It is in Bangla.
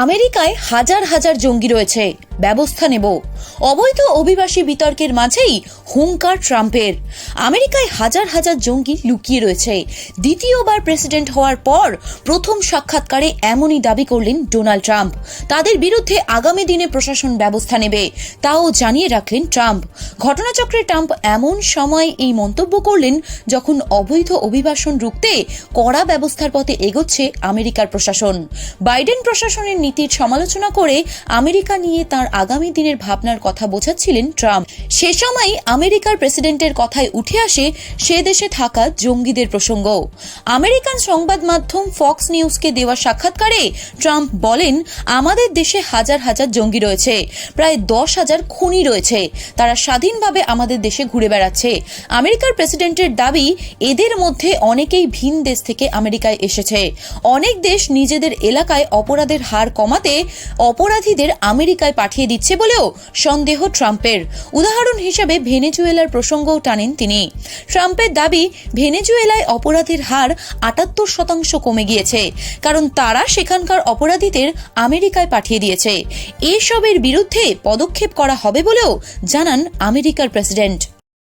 আমেরিকায় হাজার হাজার জঙ্গি রয়েছে, ব্যবস্থা নেব। অবৈধ অভিবাসী বিতর্কের মাঝেই হুঙ্কার ট্রাম্পের। আমেরিকায় হাজার হাজার জঙ্গি লুকিয়ে রয়েছে। দ্বিতীয়বার প্রেসিডেন্ট হওয়ার পর প্রথম সাক্ষাৎকারে এমনই দাবি করলেন ডোনাল্ড ট্রাম্প। তাদের বিরুদ্ধে আগামী দিনে প্রশাসন ব্যবস্থা নেবে, তাও জানিয়ে রাখলেন ট্রাম্প। ঘটনাচক্রে ট্রাম্প এমন সময় এই মন্তব্য করলেন যখন অবৈধ অভিবাসন রুখতে কড়া ব্যবস্থার পথে এগোচ্ছে আমেরিকার প্রশাসন। বাইডেন প্রশাসনের নীতির সমালোচনা করে আমেরিকা নিয়ে তার আগামী দিনের ভাবনার কথা বোঝাচ্ছিলেন ট্রাম্প। সে সময় আমেরিকার প্রেসিডেন্টের কথায় উঠে আসে সে দেশে থাকা জঙ্গিদের প্রসঙ্গ। আমেরিকান সংবাদ মাধ্যম ফক্স নিউজকে দেওয়া সাক্ষাৎকারে ট্রাম্প বলেন, আমাদের দেশে হাজার হাজার জঙ্গি রয়েছে, প্রায় 10,000 খুনি রয়েছে, তারা স্বাধীনভাবে আমাদের দেশে ঘুরে বেড়াচ্ছে। আমেরিকার প্রেসিডেন্টের দাবি, এদের মধ্যে অনেকেই ভিন দেশ থেকে আমেরিকায় এসেছে। অনেক দেশ নিজেদের এলাকায় অপরাধের হার কমাতে অপরাধীদের আমেরিকায় পাঠিয়ে দিচ্ছে বলেও সন্দেহ ট্রাম্পের। উদাহরণ হিসেবে ভেনেজুয়েলার প্রসঙ্গও টানেন তিনি। ট্রাম্পের দাবি, ভেনেজুয়েলায় অপরাধের হার 78% কমে গিয়েছে, কারণ তারা সেখানকার অপরাধীদের আমেরিকায় পাঠিয়ে দিয়েছে। এসবের বিরুদ্ধে পদক্ষেপ করা হবে বলেও জানান আমেরিকার প্রেসিডেন্ট।